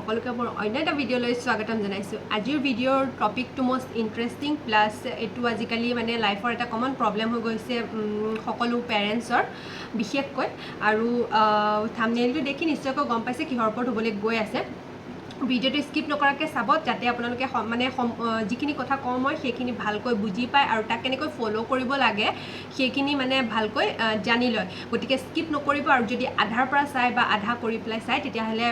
সকলোকে মোৰ অন্য এটা ভিডিঅ'লৈ স্বাগতম জনাইছোঁ আজিৰ ভিডিঅ'ৰ টপিকটো মোষ্ট ইণ্টাৰেষ্টিং প্লাছ এইটো আজিকালি মানে লাইফৰ এটা কমন প্ৰব্লেম হৈ গৈছে সকলো পেৰেণ্টছৰ বিশেষকৈ আৰু থাম্বনেইলটো দেখি নিশ্চয়কৈ গম পাইছে কিহৰ ওপৰত হ'বলৈ গৈ আছে ভিডিঅ'টো স্কিপ নকৰাকৈ চাব যাতে আপোনালোকে মানে যিখিনি কথা কওঁ মই সেইখিনি ভালকৈ বুজি পায় আৰু তাক কেনেকৈ ফ'ল' কৰিব লাগে সেইখিনি মানে ভালকৈ জানি লয় গতিকে স্কিপ নকৰিব আৰু যদি আধাৰ পৰা চাই বা আধা কৰি পেলাই চাই তেতিয়াহ'লে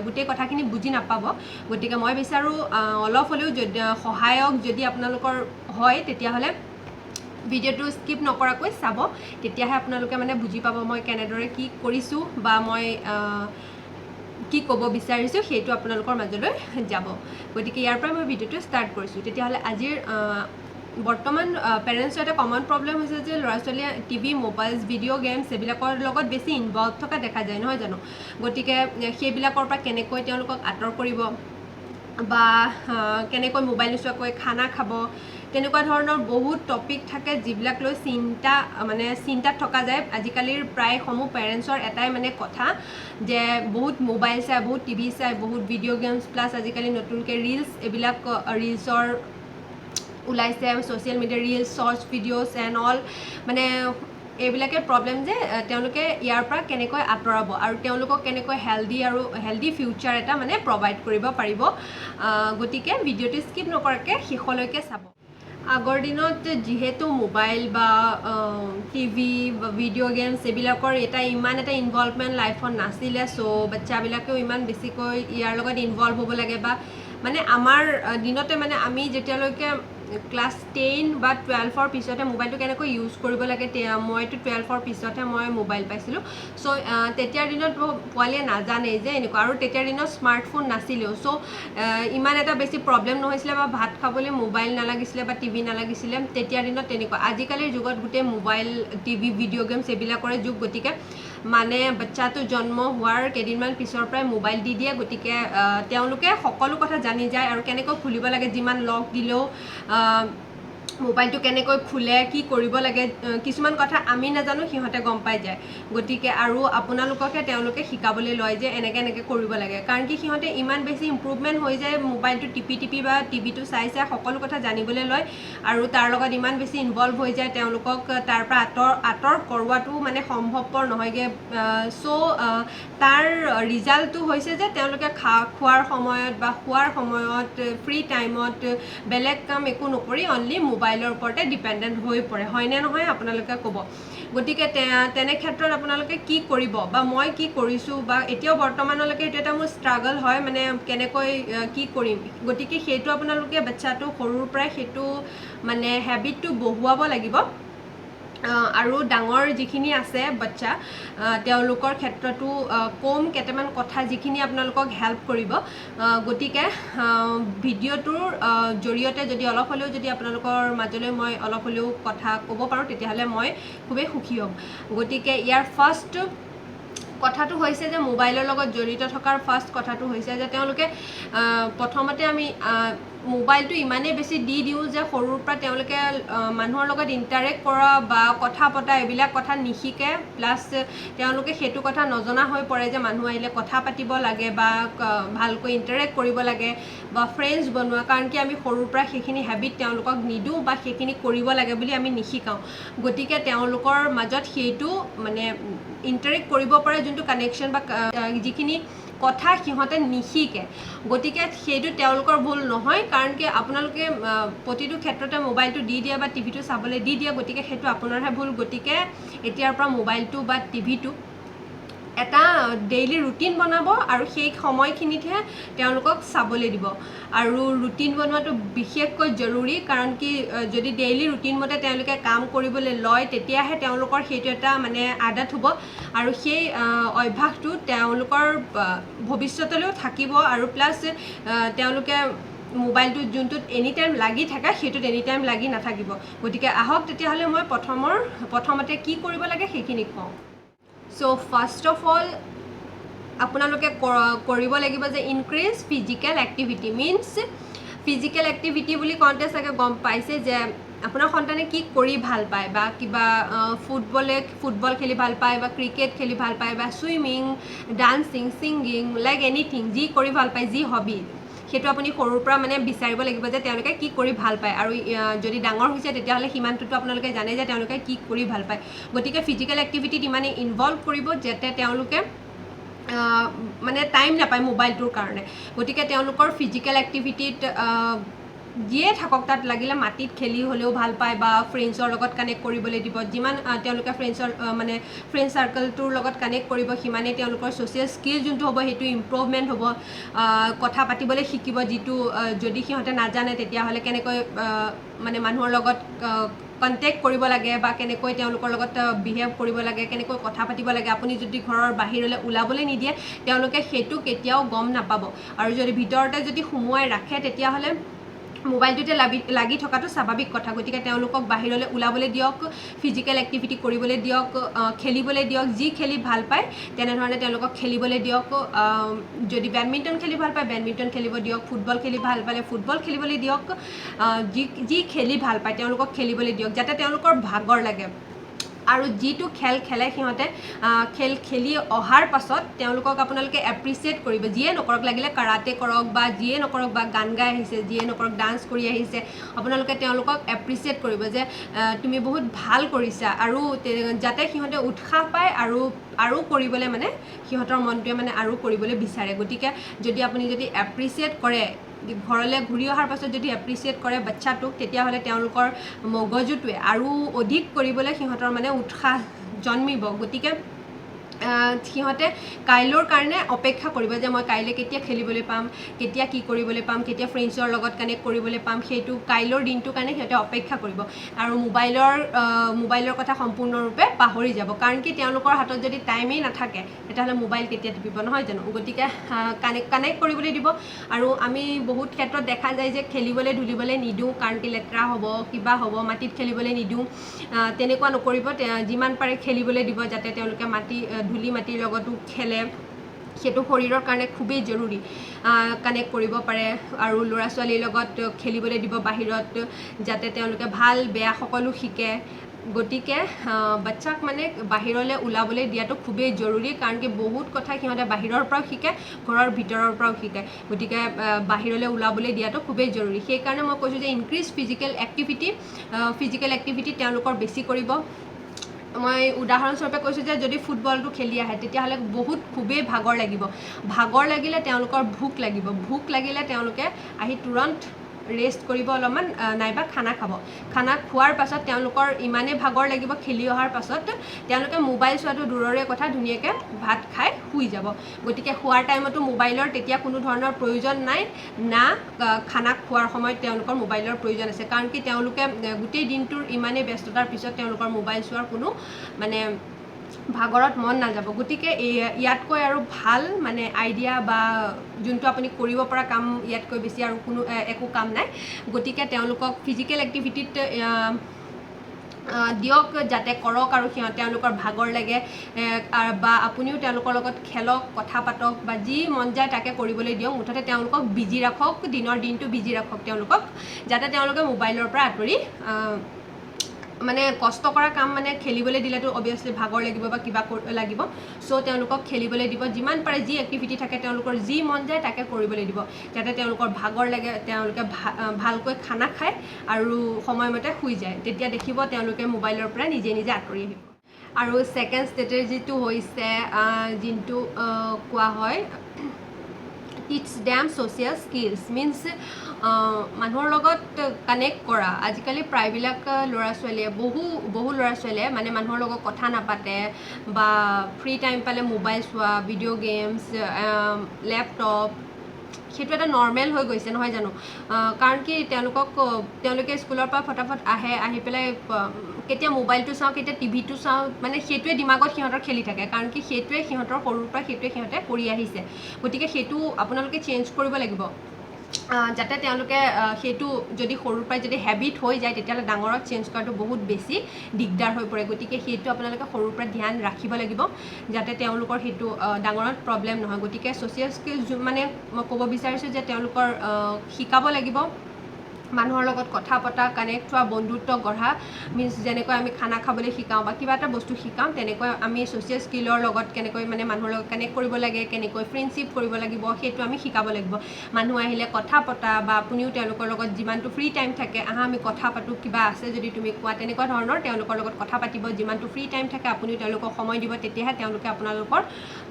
গোটেই কথাখিনি বুজি নাপাব গতিকে মই বিচাৰোঁ অলপ হ'লেও যদি সহায়ক যদি আপোনালোকৰ হয় তেতিয়াহ'লে ভিডিঅ'টো স্কিপ নকৰাকৈ চাব তেতিয়াহে আপোনালোকে মানে বুজি পাব মই কেনেদৰে কি কৰিছোঁ বা মই কি ক'ব বিচাৰিছোঁ সেইটো আপোনালোকৰ মাজলৈ যাব গতিকে ইয়াৰ পৰা মই ভিডিঅ'টো ষ্টাৰ্ট কৰিছোঁ তেতিয়াহ'লে আজিৰ বৰ্তমান পেৰেণ্টছৰ এটা কমন প্ৰব্লেম হৈছে যে ল'ৰা ছোৱালীয়ে টিভি মোবাইলছ ভিডিঅ' গেমছ এইবিলাকৰ লগত বেছি ইনভলভ থকা দেখা যায় নহয় জানো গতিকে সেইবিলাকৰ পৰা কেনেকৈ তেওঁলোকক আঁতৰ কৰিব বা কেনেকৈ মোবাইল নোচোৱাকৈ খানা খাব তেনেকুৱা ধৰণৰ বহুত টপিক থাকে যিবিলাক লৈ চিন্তাত থকা যায় আজিকালিৰ প্ৰায় সমূহ পেৰেণ্টছৰ এটাই মানে কথা যে বহুত মোবাইল চাই বহুত টিভি চাই বহুত ভিডিঅ' গেমছ প্লাছ আজিকালি নতুনকৈ ৰিলছ এইবিলাক ৰিলছৰ ওলাইছে social media reels shorts videos and all মানে এইবিলাকে প্ৰব্লেম যে তেওঁলোকে ইয়াৰ পৰা কেনেকৈ আঁতৰাব আৰু তেওঁলোকক কেনেকৈ হেল্ডি ফিউচাৰ এটা মানে প্ৰভাইড কৰিব পাৰিব গতিকে ভিডিঅ'টো স্কিপ নকৰাকৈ শেষলৈকে চাব আগৰ দিনত যিহেতু মোবাইল বা টিভি বা ভিডিঅ' গেমছ এইবিলাকৰ ইমান এটা ইনভলভমেণ্ট লাইফত নাছিলে চ' বাচ্চাবিলাকেও ইমান বেছিকৈ ইয়াৰ লগত ইনভলভ হ'ব লাগে বা মানে আমাৰ দিনতে মানে আমি যেতিয়ালৈকে ক্লাছ 10 বা 12ৰ পিছতে মোবাইলটো কেনেকৈ ইউজ কৰিব লাগে মইতো 12ৰ পিছতহে মই মোবাইল পাইছিলোঁ চ' তেতিয়াৰ দিনত পোৱালীয়ে নাজানেই যে এনেকুৱা আৰু তেতিয়াৰ দিনত স্মাৰ্টফোন নাছিলেও চ' ইমান এটা বেছি প্ৰব্লেম নহৈছিলে বা ভাত খাবলৈ মোবাইল নালাগিছিলে বা টিভি নালাগিছিলে তেতিয়াৰ দিনত তেনেকুৱা আজিকালিৰ যুগত গোটেই মোবাইল টিভি ভিডিঅ' গেমছ এইবিলাকৰে যুগ গতিকে মানে বাচ্চাটো জন্ম হোৱাৰ কেইদিনমান পিছৰ পৰাই মোবাইল দি দিয়ে গতিকে তেওঁলোকে সকলো কথা জানি যায় আৰু কেনেকৈ খুলিব লাগে যিমান লক দিলেও মোবাইলটো কেনেকৈ খোলে কি কৰিব লাগে কিছুমান কথা আমি নাজানো সিহঁতে গম পাই যায় গতিকে আৰু আপোনালোককে তেওঁলোকে শিকাবলৈ লয় যে এনেকৈ কৰিব লাগে কাৰণ কি সিহঁতে ইমান বেছি ইম্প্ৰুভমেণ্ট হৈ যায় মোবাইলটো টিপি বা টিভিটো চাই সকলো কথা জানিবলৈ লয় আৰু তাৰ লগত ইমান বেছি ইনভলভ হৈ যায় তেওঁলোকক তাৰ পৰা আঁতৰ কৰোৱাটো মানে সম্ভৱপৰ নহয়গৈ চ' তাৰ ৰিজাল্টটো হৈছে যে তেওঁলোকে খোৱাৰ সময়ত বা শোৱাৰ সময়ত ফ্ৰী টাইমত বেলেগ কাম একো নকৰি অনলি মোবাইলৰ ওপৰতে ডিপেণ্ডেণ্ট হৈ পৰে হয়নে নহয় আপোনালোকে ক'ব গতিকে তেনে ক্ষেত্ৰত আপোনালোকে কি কৰিব বা মই কি কৰিছোঁ বা এতিয়াও বৰ্তমানলৈকে এইটো এটা মোৰ ষ্ট্ৰাগল হয় মানে কেনেকৈ কি কৰিম গতিকে সেইটো আপোনালোকে বাচ্চাটো সৰুৰ পৰাই সেইটো মানে হেবিটটো বহুৱাব লাগিব আৰু ডাঙৰ যিখিনি আছে বাচ্চা তেওঁলোকৰ ক্ষেত্ৰতো কম কেইটামান কথা যিখিনি আপোনালোকক হেল্প কৰিব গতিকে ভিডিঅ'টোৰ জৰিয়তে যদি অলপ হ'লেও যদি আপোনালোকৰ মাজলৈ মই অলপ হ'লেও কথা ক'ব পাৰোঁ তেতিয়াহ'লে মই খুবেই সুখী হ'ম গতিকে ইয়াৰ ফাৰ্ষ্ট কথাটো হৈছে যে মোবাইলৰ লগত জড়িত থকাৰ ফাৰ্ষ্ট কথাটো হৈছে যে তেওঁলোকে প্ৰথমতে আমি মোবাইলটো ইমানেই বেছি দি দিওঁ যে সৰুৰ পৰা তেওঁলোকে মানুহৰ লগত ইণ্টাৰেক্ট কৰা বা কথা পতা এইবিলাক কথা নিশিকে প্লাছ তেওঁলোকে সেইটো কথা নজনা হৈ পৰে যে মানুহ আহিলে কথা পাতিব লাগে বা ভালকৈ ইণ্টাৰেক্ট কৰিব লাগে বা ফ্ৰেণ্ডছ বনোৱা কাৰণ কি আমি সৰুৰ পৰা সেইখিনি হেবিট তেওঁলোকক নিদিওঁ বা সেইখিনি কৰিব লাগে বুলি আমি নিশিকাওঁ গতিকে তেওঁলোকৰ মাজত সেইটো মানে ইণ্টাৰেক্ট কৰিব পাৰে যোনটো কানেকশ্যন বা যিখিনি কথা সিহঁতে নিশিকে গতিকে সেইটো তেওঁলোকৰ ভুল নহয় কাৰণ কি আপোনালোকে প্ৰতিটো ক্ষেত্ৰতে মোবাইলটো দি দিয়ে বা টিভিটো চাবলৈ দি দিয়ে গতিকে সেইটো আপোনাৰহে ভুল গতিকে এতিয়াৰ পৰা মোবাইলটো বা টিভিটো এটা ডেইলি ৰুটিন বনাব আৰু সেই সময়খিনিতহে তেওঁলোকক চাবলৈ দিব আৰু ৰুটিন বনোৱাটো বিশেষকৈ জৰুৰী কাৰণ কি যদি ডেইলি ৰুটিন মতে তেওঁলোকে কাম কৰিবলৈ লয় তেতিয়াহে তেওঁলোকৰ সেইটো এটা মানে আদত হ'ব আৰু সেই অভ্যাসটো তেওঁলোকৰ ভৱিষ্যতলৈও থাকিব আৰু প্লাছ তেওঁলোকে মোবাইলটো যোনটোত এনি টাইম লাগি থাকে সেইটোত এনি টাইম লাগি নাথাকিব গতিকে আহক তেতিয়াহ'লে মই প্ৰথমতে কি কৰিব লাগে সেইখিনি কওঁ চ' ফাৰ্ষ্ট অফ অল আপোনালোকে কৰিব লাগিব যে increase physical activity means physical activity বুলি কওঁতে চাগে গম পাইছে যে আপোনাৰ সন্তানে কি কৰি ভাল পায় বা কিবা ফুটবল খেলি ভাল পায় বা ক্ৰিকেট খেলি ভাল পায় বা swimming, dancing, singing, like anything, যি কৰি ভাল পায়, যি হবি, সেইটো আপুনি সৰুৰ পৰা মানে বিচাৰিব লাগিব যে তেওঁলোকে কি কৰি ভাল পায়। আৰু যদি ডাঙৰ হৈছে তেতিয়াহ'লে সিমানটোতো আপোনালোকে জানে যে তেওঁলোকে কি কৰি ভাল পায়। গতিকে ফিজিকেল এক্টিভিটিত ইমানেই ইনভলভ কৰিব যাতে তেওঁলোকে মানে টাইম নাপায় মোবাইলটোৰ কাৰণে। গতিকে তেওঁলোকৰ ফিজিকেল এক্টিভিটিত যিয়ে থাকক, তাত লাগিলে মাটিত খেলি হ'লেও ভাল পায় বা ফ্ৰেণ্ডছৰ লগত কানেক্ট কৰিবলৈ দিব। যিমান তেওঁলোকে ফ্ৰেণ্ড চাৰ্কলটোৰ লগত কানেক্ট কৰিব, সিমানেই তেওঁলোকৰ ছ'চিয়েল স্কিল যোনটো হ'ব সেইটো ইম্প্ৰুভমেণ্ট হ'ব। কথা পাতিবলৈ শিকিব, যিটো যদি সিহঁতে নাজানে তেতিয়াহ'লে কেনেকৈ মানে মানুহৰ লগত কণ্টেক্ট কৰিব লাগে বা কেনেকৈ তেওঁলোকৰ লগত বিহেভ কৰিব লাগে, কেনেকৈ কথা পাতিব লাগে। আপুনি যদি ঘৰৰ বাহিৰলৈ ওলাবলৈ নিদিয়ে, তেওঁলোকে সেইটো কেতিয়াও গম নাপাব। আৰু যদি ভিতৰতে যদি সোমোৱাই ৰাখে তেতিয়াহ'লে মোবাইলটোতে লাগি থকাটো স্বাভাৱিক কথা। গতিকে তেওঁলোকক বাহিৰলৈ ওলাবলৈ দিয়ক, ফিজিকেল এক্টিভিটি কৰিবলৈ দিয়ক, খেলিবলৈ দিয়ক। যি খেলি ভাল পায় তেনেধৰণে তেওঁলোকক খেলিবলৈ দিয়ক। যদি বেডমিণ্টন খেলি ভাল পায় বেডমিণ্টন খেলিব দিয়ক, ফুটবল খেলি ভাল পালে ফুটবল খেলিবলৈ দিয়ক। যি খেলি ভাল পায় তেওঁলোকক খেলিবলৈ দিয়ক, যাতে তেওঁলোকৰ ভাগৰ লাগে। আৰু যিটো খেল খেলে সিহঁতে খেলি অহাৰ পাছত তেওঁলোকক আপোনালোকে এপ্ৰিচিয়েট কৰিব। যিয়ে নকৰক, লাগিলে কাৰাটে কৰক বা যিয়ে নকৰক, বা গান গাই আহিছে, যিয়ে নকৰক ডান্স কৰি আহিছে, আপোনালোকে তেওঁলোকক এপ্ৰিচিয়েট কৰিব যে তুমি বহুত ভাল কৰিছা। আৰু যাতে সিহঁতে উৎসাহ পায় আৰু কৰিবলৈ মানে সিহঁতৰ মনটোৱে মানে আৰু কৰিবলৈ বিচাৰে। গতিকে যদি আপুনি এপ্ৰিচিয়েট কৰে, ঘৰলৈ ঘূৰি অহাৰ পাছত যদি এপ্ৰিচিয়েট কৰে বাচ্চাটোক, তেতিয়াহ'লে তেওঁলোকৰ মগজুটোৱে আৰু অধিক কৰিবলৈ সিহঁতৰ মানে উৎসাহ জন্মিব। গতিকে সিহঁতে কাইলৈৰ কাৰণে অপেক্ষা কৰিব যে মই কাইলৈ কেতিয়া খেলিবলৈ পাম, কেতিয়া কি কৰিবলৈ পাম, কেতিয়া ফ্ৰেণ্ডছৰ লগত কানেক্ট কৰিবলৈ পাম, সেইটো কাইলৈৰ দিনটোৰ কাৰণে সিহঁতে অপেক্ষা কৰিব। আৰু মোবাইলৰ কথা সম্পূৰ্ণৰূপে পাহৰি যাব। কাৰণ কি তেওঁলোকৰ হাতত যদি টাইমেই নাথাকে তেতিয়াহ'লে মোবাইল কেতিয়া টিপিব, নহয় জানো? গতিকে কানেক্ট কৰিবলৈ দিব। আৰু আমি বহুত ক্ষেত্ৰত দেখা যায় যে খেলিবলৈ ধূলিবলৈ নিদিওঁ, কাৰণ কি লেতেৰা হ'ব, কিবা হ'ব, মাটিত খেলিবলৈ নিদিওঁ। তেনেকুৱা নকৰিব। যিমান পাৰে খেলিবলৈ দিব, যাতে তেওঁলোকে ধূলি মাটিৰ লগতো খেলে। সেইটো শৰীৰৰ কাৰণে খুবেই জৰুৰী। কানেক্ট কৰিব পাৰে। আৰু ল'ৰা ছোৱালীৰ লগত খেলিবলৈ দিব বাহিৰত, যাতে তেওঁলোকে ভাল বেয়া সকলো শিকে। গতিকে বাচ্চাক মানে বাহিৰলৈ ওলাবলৈ দিয়াটো খুবেই জৰুৰী। কাৰণ কি বহুত কথা সিহঁতে বাহিৰৰ পৰাও শিকে, ঘৰৰ ভিতৰৰ পৰাও শিকে। গতিকে বাহিৰলৈ ওলাবলৈ দিয়াটো খুবেই জৰুৰী। সেইকাৰণে মই কৈছোঁ যে ইনক্ৰিজ ফিজিকেল এক্টিভিটি তেওঁলোকৰ বেছি কৰিব। মই উদাহৰণস্বৰূপে কৈছোঁ যে যদি ফুটবলটো খেলি আহে তেতিয়াহ'লে খুবেই ভাগৰ লাগিব। ভাগৰ লাগিলে তেওঁলোকৰ ভোক লাগিব। ভোক লাগিলে তেওঁলোকে আহি তুৰন্ত ৰেষ্ট কৰিব অলপমান, নাইবা খানা খাব। খানা খোৱাৰ পাছত তেওঁলোকৰ ইমানেই ভাগৰ লাগিব, খেলি অহাৰ পাছত তেওঁলোকে মোবাইল চোৱাটো দূৰৰে কথা, ধুনীয়াকৈ ভাত খাই শুই যাব। গতিকে শোৱাৰ টাইমতো মোবাইলৰ তেতিয়া কোনো ধৰণৰ প্ৰয়োজন নাই, না খানা খোৱাৰ সময়ত তেওঁলোকৰ মোবাইলৰ প্ৰয়োজন আছে। কাৰণ কি তেওঁলোকে গোটেই দিনটোৰ ইমানেই ব্যস্ততাৰ পিছত তেওঁলোকৰ মোবাইল চোৱাৰ কোনো মানে ভাগৰত মন নাযাব। গতিকে ইয়াতকৈ আৰু ভাল মানে আইডিয়া বা যোনটো আপুনি কৰিব পৰা কাম ইয়াতকৈ বেছি আৰু একো কাম নাই। গতিকে তেওঁলোকক ফিজিকেল এক্টিভিটিত দিয়ক, যাতে কৰক আৰু তেওঁলোকৰ ভাগৰ লাগে। বা আপুনিও তেওঁলোকৰ লগত খেলক, কথা পাতক, বা যি মন যায় তাকে কৰিবলৈ দিয়ক। মুঠতে তেওঁলোকক বিজি ৰাখক, দিনৰ দিনটো বিজি ৰাখক তেওঁলোকক, যাতে তেওঁলোকে মোবাইলৰ পৰা আঁতৰি মানে কষ্ট কৰা কাম মানে খেলিবলৈ দিলেতো অবভিয়াছলি ভাগৰ লাগিব বা কিবা লাগিব। চ' তেওঁলোকক খেলিবলৈ দিব। যিমান পাৰে যি এক্টিভিটি থাকে তেওঁলোকৰ যি মন যায় তাকে কৰিবলৈ দিব, যাতে তেওঁলোকৰ ভাগৰ লাগে, তেওঁলোকে ভালকৈ খানা খায় আৰু সময়মতে শুই যায়। তেতিয়া দেখিব তেওঁলোকে মোবাইলৰ পৰা নিজে নিজে আঁতৰি আহিব। আৰু ছেকেণ্ড ষ্ট্ৰেটেজিটো হৈছে যোনটো কোৱা হয় টিচ দেম ছ'চিয়েল স্কিলছ। মিনছ মানুহৰ লগত কানেক্ট কৰা। আজিকালি প্ৰায়বিলাক ল'ৰা ছোৱালীয়ে বহু ল'ৰা ছোৱালীয়ে মানে মানুহৰ লগত কথা নাপাতে, বা ফ্ৰী টাইম পালে মোবাইল চোৱা, ভিডিঅ' গেমছ, লেপটপ, সেইটো এটা নৰ্মেল হৈ গৈছে, নহয় জানো? কাৰণ কি তেওঁলোকে স্কুলৰ পৰা ফটাফট আহি পেলাই কেতিয়া মোবাইলটো চাওঁ, কেতিয়া টিভিটো চাওঁ, মানে সেইটোৱে দিমাগত সিহঁতৰ খেলি থাকে। কাৰণ কি সেইটোৱে সিহঁতৰ সৰুৰ পৰা সেইটোৱে সিহঁতে কৰি আহিছে। গতিকে সেইটো আপোনালোকে চেঞ্জ কৰিব লাগিব, যাতে তেওঁলোকে সেইটো যদি সৰুৰ পৰাই যদি হেবিট হৈ যায় তেতিয়াহ'লে ডাঙৰত চেঞ্জ কৰাটো বহুত বেছি দিগদাৰ হৈ পৰে। গতিকে সেইটো আপোনালোকে সৰুৰ পৰা ধ্যান ৰাখিব লাগিব, যাতে তেওঁলোকৰ সেইটো ডাঙৰত প্ৰব্লেম নহয়। গতিকে ছ'চিয়েল স্কিলছ মানে মই ক'ব বিচাৰিছোঁ যে তেওঁলোকৰ শিকাব লাগিব মানুহৰ লগত কথা পতা কানেক্ট হোৱা বন্ধুত্ব গঢ়া মিন্স যেনেকৈ আমি খানা খাবলৈ শিকাওঁ বা কিবা এটা বস্তু শিকাওঁ তেনেকৈ আমি ছ'চিয়েল স্কিলৰ লগত কেনেকৈ মানে মানুহৰ লগত কানেক্ট কৰিব লাগে কেনেকৈ ফ্ৰেণ্ডশ্বিপ কৰিব লাগিব সেইটো আমি শিকাব লাগিব মানুহ আহিলে কথা পতা বা আপুনিও তেওঁলোকৰ লগত যিমানটো ফ্ৰী টাইম থাকে আমি কথা পাতোঁ কিবা আছে যদি তুমি কোৱা তেনেকুৱা ধৰণৰ তেওঁলোকৰ লগত কথা পাতিব যিমানটো ফ্ৰী টাইম থাকে আপুনিও তেওঁলোকক সময় দিব তেতিয়াহে তেওঁলোকে আপোনালোকৰ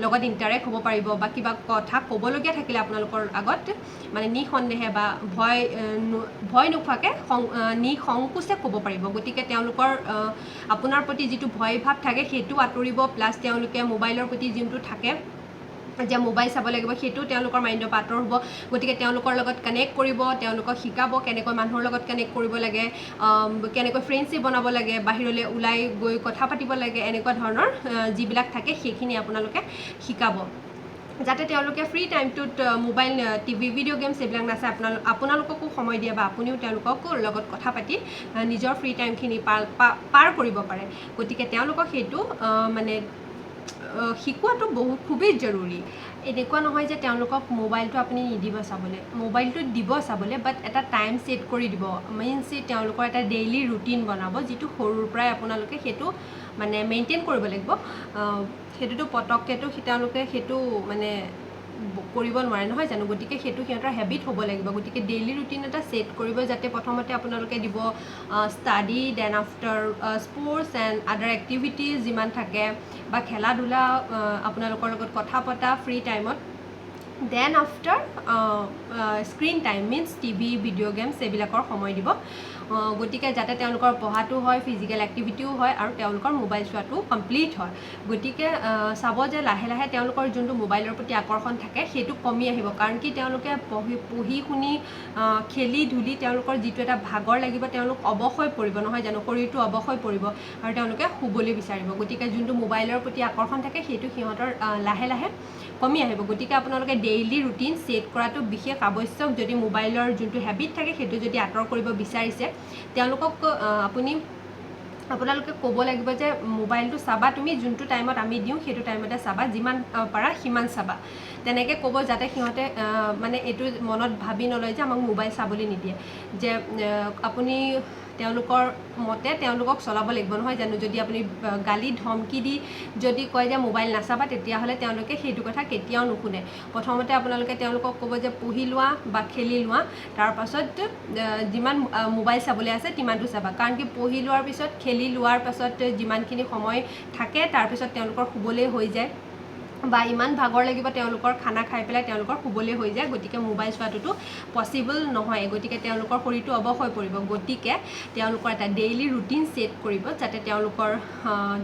লগত ইণ্টাৰেক্ট হ'ব পাৰিব বা কিবা কথা ক'বলগীয়া থাকিলে আপোনালোকৰ আগত মানে নিসন্দেহে বা ভয় নোখোৱাকৈ নিসংকোচে ক'ব পাৰিব গতিকে তেওঁলোকৰ আপোনাৰ প্ৰতি যিটো ভয় ভাৱ থাকে সেইটো আঁতৰিব প্লাছ তেওঁলোকে মোবাইলৰ প্ৰতি যোনটো থাকে যে মোবাইল চাব লাগিব সেইটো তেওঁলোকৰ মাইণ্ডৰ পৰা আঁতৰ হ'ব গতিকে তেওঁলোকৰ লগত কানেক্ট কৰিব তেওঁলোকক শিকাব কেনেকৈ মানুহৰ লগত কানেক্ট কৰিব লাগে কেনেকৈ ফ্ৰেণ্ডশ্বিপ বনাব লাগে বাহিৰলৈ ওলাই গৈ কথা পাতিব লাগে এনেকুৱা ধৰণৰ যিবিলাক থাকে সেইখিনি আপোনালোকে শিকাব যাতে তেওঁলোকে ফ্ৰী টাইমটোত মোবাইল টিভি ভিডিঅ' গেমছ এইবিলাক নাচায় আপোনালোককো সময় দিয়ে বা আপুনিও তেওঁলোকক লগত কথা পাতি নিজৰ ফ্ৰী টাইমখিনি পাৰ কৰিব পাৰে গতিকে তেওঁলোকক সেইটো মানে শিকোৱাটো খুবেই জৰুৰী এনেকুৱা নহয় যে তেওঁলোকক মোবাইলটো আপুনি নিদিব চাবলৈ মোবাইলটো দিব চাবলৈ বাট এটা টাইম ছেট কৰি দিব মিনছ তেওঁলোকৰ এটা ডেইলি ৰুটিন বনাব যিটো সৰুৰ পৰাই আপোনালোকে সেইটো মানে মেইনটেইন কৰিব লাগিব সেইটোতো পটককেতো তেওঁলোকে সেইটো মানে কৰিব নোৱাৰে নহয় জানো গতিকে সেইটো সিহঁতৰ হেবিট হ'ব লাগিব গতিকে ডেইলি ৰুটিন এটা ছেট কৰিব যাতে প্ৰথমতে আপোনালোকে দিব study then after sports and other activities যিমান থাকে বা খেলা ধূলা আপোনালোকৰ লগত কথা পতা ফ্ৰী টাইমত then after screen time means TV video' games এইবিলাকৰ সময় দিব গতিকে যাতে তেওঁলোকৰ পঢ়াটো হয় ফিজিকেল এক্টিভিটিও হয় আৰু তেওঁলোকৰ মোবাইল চোৱাটো কমপ্লিট হয় গতিকে চাব যে লাহে লাহে তেওঁলোকৰ যোনটো মোবাইলৰ প্ৰতি আকৰ্ষণ থাকে সেইটো কমি আহিব কাৰণ কি তেওঁলোকে পঢ়ি শুনি খেলি ধূলি তেওঁলোকৰ যিটো এটা ভাগৰ লাগিব তেওঁলোক অৱশ হৈ পৰিব নহয় জানো শৰীৰটো অৱশ হৈ পৰিব আৰু তেওঁলোকে শুবলৈ বিচাৰিব গতিকে যোনটো মোবাইলৰ প্ৰতি আকৰ্ষণ থাকে সেইটো সিহঁতৰ লাহে লাহে কমি আহিব গতিকে আপোনালোকে ডেইলি ৰুটিন ছেট কৰাটো বিশেষ আৱশ্যক যদি মোবাইলৰ যোনটো হেবিট থাকে সেইটো যদি আঁতৰ কৰিব বিচাৰিছে তেওঁলোকক আপোনালোকে ক'ব লাগিব যে মোবাইলটো চাবা তুমি যোনটো টাইমত আমি দিওঁ সেইটো টাইমতে চাবা যিমান পাৰা সিমান চাবা তেনেকৈ ক'ব যাতে সিহঁতে মানে এইটো মনত ভাবি নলয় যে আমাক মোবাইল চাবলৈ নিদিয়ে যে আপুনি তেওঁলোকৰ মতে তেওঁলোকক চলাব লাগিব নহয় জানো যদি আপুনি গালি ধমকি দি যদি কয় যে মোবাইল নাচাবা তেতিয়াহ'লে তেওঁলোকে সেইটো কথা কেতিয়াও নুশুনে প্ৰথমতে আপোনালোকে তেওঁলোকক ক'ব যে পঢ়ি লোৱা বা খেলি লোৱা তাৰপাছত যিমান মোবাইল চাবলৈ আছে তিমানটো চাবা কাৰণ কি পঢ়ি লোৱাৰ পিছত খেলি লোৱাৰ পাছত যিমানখিনি সময় থাকে তাৰপিছত তেওঁলোকৰ শুবলৈ হৈ যায় বা ইমান ভাগৰ লাগিব তেওঁলোকৰ খানা খাই পেলাই তেওঁলোকৰ শুবলৈ হৈ যায় গতিকে মোবাইল চোৱাটোতো পচিবল নহয় গতিকে তেওঁলোকৰ শৰীৰটো অৱশ হৈ পৰিব গতিকে তেওঁলোকৰ এটা ডেইলি ৰুটিন ছেট কৰিব যাতে তেওঁলোকৰ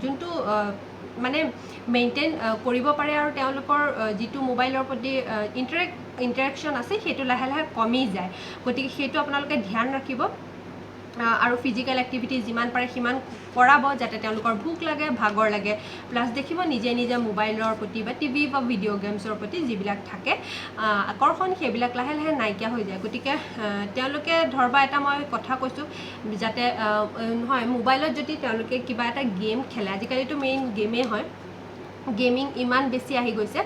যোনটো মানে মেইনটেইন কৰিব পাৰে আৰু তেওঁলোকৰ যিটো মোবাইলৰ প্ৰতি ইণ্টাৰেকশ্যন আছে সেইটো লাহে লাহে কমি যায় গতিকে সেইটো আপোনালোকে ধ্যান ৰাখিব আৰু ফিজিকেল এক্টিভিটি যিমান পাৰে সিমান কৰাব যাতে তেওঁলোকৰ ভোক লাগে ভাগৰ লাগে প্লাছ দেখিব নিজে নিজে মোবাইলৰ প্ৰতি বা টিভি বা ভিডিঅ' গেমছৰ প্ৰতি যিবিলাক থাকে আকৰ্ষণ সেইবিলাক লাহে লাহে নাইকিয়া হৈ যায় গতিকে তেওঁলোকে ধৰবা এটা মই কথা কৈছোঁ যাতে নহয় মোবাইলত যদি তেওঁলোকে কিবা এটা গেম খেলে আজিকালিতো মেইন গেমেই হয় গেমিং ইমান বেছি আহি গৈছে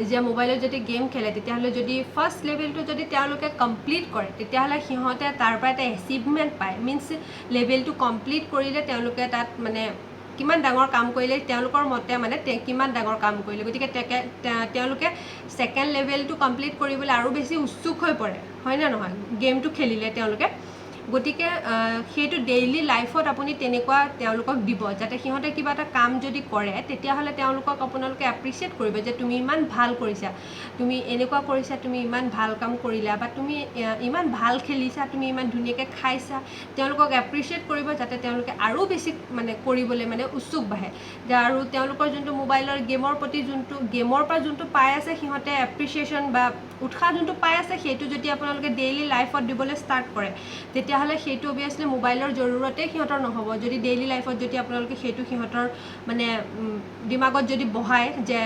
যে মোবাইলত যদি গেম খেলে তেতিয়াহ'লে যদি ফাৰ্ষ্ট লেভেলটো যদি তেওঁলোকে কমপ্লিট কৰে তেতিয়াহ'লে সিহঁতে তাৰ পৰা এটা এচিভমেণ্ট পায় মিনছ লেভেলটো কমপ্লিট কৰিলে তেওঁলোকে তাত মানে কিমান ডাঙৰ কাম কৰিলে তেওঁলোকৰ মতে মানে কিমান ডাঙৰ কাম কৰিলে গতিকে তেওঁলোকে ছেকেণ্ড লেভেলটো কমপ্লিট কৰিবলৈ আৰু বেছি উৎসুক হৈ পৰে হয়নে নহয় গেমটো খেলিলে তেওঁলোকে গতিকে সেইটো ডেইলি লাইফত আপুনি তেনেকুৱা তেওঁলোকক দিব যাতে সিহঁতে কিবা এটা কাম যদি কৰে তেতিয়াহ'লে তেওঁলোকক আপোনালোকে এপ্ৰিচিয়েট কৰিব যে তুমি ইমান ভাল কৰিছা তুমি এনেকুৱা কৰিছা তুমি ইমান ভাল কাম কৰিলা বা তুমি ইমান ভাল খেলিছা তুমি ইমান ধুনীয়াকৈ খাইছা তেওঁলোকক এপ্ৰিচিয়েট কৰিব যাতে তেওঁলোকে আৰু বেছি মানে কৰিবলৈ মানে উৎসুক বাঢ়ে আৰু তেওঁলোকৰ যোনটো মোবাইলৰ গেমৰ প্ৰতি যোনটো গেমৰ পৰা যোনটো পাই আছে সিহঁতে এপ্ৰিচিয়েশ্যন বা উৎসাহ যোনটো পাই আছে সেইটো যদি আপোনালোকে ডেইলি লাইফত দিবলৈ ষ্টাৰ্ট কৰে তেতিয়াহ'লে সেইটো অভিয়াছলি মোবাইলৰ জৰুৰতে সিহঁতৰ নহ'ব যদি ডেইলি লাইফত যদি আপোনালোকে সেইটো সিহঁতৰ মানে দিমাগত যদি বহায় যে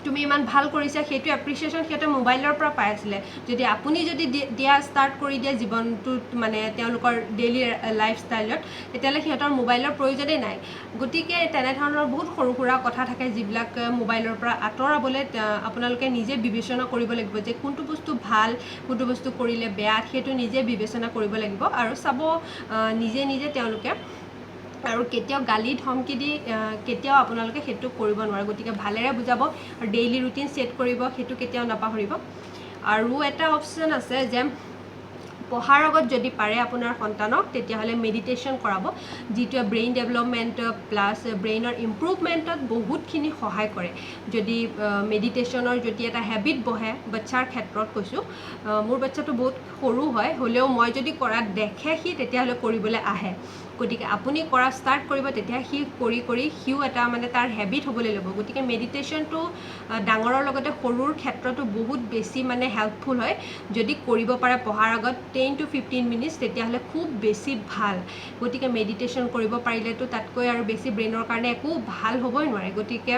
তুমি ইমান ভাল কৰিছা সেইটো এপ্ৰিচিয়েশ্যন সিহঁতে মোবাইলৰ পৰা পাই আছিলে যদি আপুনি যদি দিয়া ষ্টাৰ্ট কৰি দিয়ে জীৱনটোত মানে তেওঁলোকৰ ডেইলি লাইফষ্টাইলত তেতিয়াহ'লে সিহঁতৰ মোবাইলৰ প্ৰয়োজনেই নাই গতিকে তেনেধৰণৰ বহুত সৰু সুৰা কথা থাকে যিবিলাক মোবাইলৰ পৰা আঁতৰাবলৈ আপোনালোকে নিজে বিবেচনা কৰিব লাগিব যে কোনটো বস্তু ভাল কোনটো বস্তু কৰিলে বেয়া সেইটো নিজে বিবেচনা কৰিব লাগিব আৰু চাব নিজে নিজে তেওঁলোকে আৰু কেতিয়াও গালি ধমকি দি কেতিয়াও আপোনালোকে সেইটো কৰিব নোৱাৰে গতিকে ভালেৰে বুজাব আৰু ডেইলি ৰুটিন ছেট কৰিব সেইটো কেতিয়াও নাপাহৰিব আৰু এটা অপশ্যন আছে যে পঢ়াৰ আগত যদি পাৰে আপোনাৰ সন্তানক তেতিয়াহ'লে মেডিটেশ্যন কৰাব যিটোৱে ব্ৰেইন ডেভেলপমেণ্ট প্লাছ ব্ৰেইনৰ ইম্প্ৰুভমেণ্টত বহুতখিনি সহায় কৰে যদি মেডিটেশ্যনৰ যদি এটা হেবিট বহে বাচ্ছাৰ ক্ষেত্ৰত কৈছোঁ মোৰ বাচ্ছাটো বহুত সৰু হয় হ'লেও মই যদি কৰাত দেখে সি তেতিয়াহ'লে কৰিবলৈ আহে গতিকে আপুনি কৰা ষ্টাৰ্ট কৰিব তেতিয়া সি কৰি কৰি সিও এটা মানে তাৰ হেবিট হ'বলৈ ল'ব গতিকে মেডিটেশ্যনটো ডাঙৰৰ লগতে সৰুৰ ক্ষেত্ৰতো বহুত বেছি মানে হেল্পফুল হয় যদি কৰিব পাৰে পঢ়াৰ আগত 10 to 15 মিনিটছ তেতিয়াহ'লে খুব বেছি ভাল গতিকে মেডিটেশ্যন কৰিব পাৰিলেতো তাতকৈ আৰু বেছি ব্ৰেইনৰ কাৰণে একো ভাল হ'বই নোৱাৰে গতিকে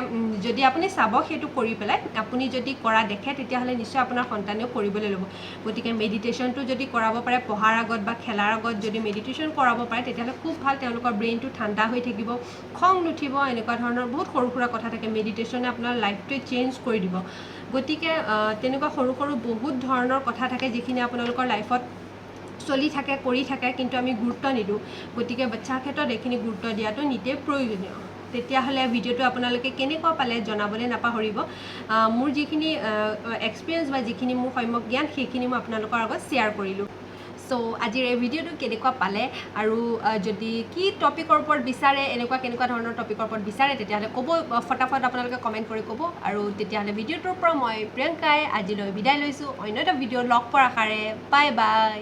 যদি আপুনি চাব সেইটো কৰি পেলাই আপুনি যদি কৰা দেখে তেতিয়াহ'লে নিশ্চয় আপোনাৰ সন্তানেও কৰিবলৈ ল'ব গতিকে মেডিটেশ্যনটো যদি কৰাব পাৰে পঢ়াৰ আগত বা খেলাৰ আগত যদি মেডিটেশ্যন কৰাব পাৰে তেতিয়াহ'লে খুব ভাল তেওঁলোকৰ ব্ৰেইনটো ঠাণ্ডা হৈ থাকিব খং নুঠিব এনেকুৱা ধৰণৰ বহুত সৰু সুৰা কথা থাকে মেডিটেশ্যনে আপোনাৰ লাইফটোৱে চেঞ্জ কৰি দিব গতিকে তেনেকুৱা সৰু সৰু বহুত ধৰণৰ কথা থাকে যিখিনি আপোনালোকৰ লাইফত চলি থাকে কৰি থাকে কিন্তু আমি গুৰুত্ব নিদিওঁ গতিকে বাচ্ছাৰ ক্ষেত্ৰত এইখিনি গুৰুত্ব দিয়াটো নিতেই প্ৰয়োজনীয় তেতিয়াহ'লে ভিডিঅ'টো আপোনালোকে কেনেকুৱা পালে জনাবলৈ নাপাহৰিব মোৰ যিখিনি এক্সপিৰিয়েঞ্চ বা যিখিনি মোৰ সম্যক জ্ঞান সেইখিনি মই আপোনালোকৰ আগত শ্বেয়াৰ কৰিলোঁ চ' আজিৰ এই ভিডিঅ'টো কেনেকুৱা পালে আৰু যদি কি টপিকৰ ওপৰত বিচাৰে কেনেকুৱা ধৰণৰ টপিকৰ ওপৰত বিচাৰে তেতিয়াহ'লে ক'ব ফটাফট আপোনালোকে কমেণ্ট কৰি ক'ব আৰু তেতিয়াহ'লে ভিডিঅ'টোৰ পৰা মই প্ৰিয়ংকাই আজিলৈ বিদায় লৈছোঁ অন্য এটা ভিডিঅ' লগ পোৱাৰ আশাৰে বাই বাই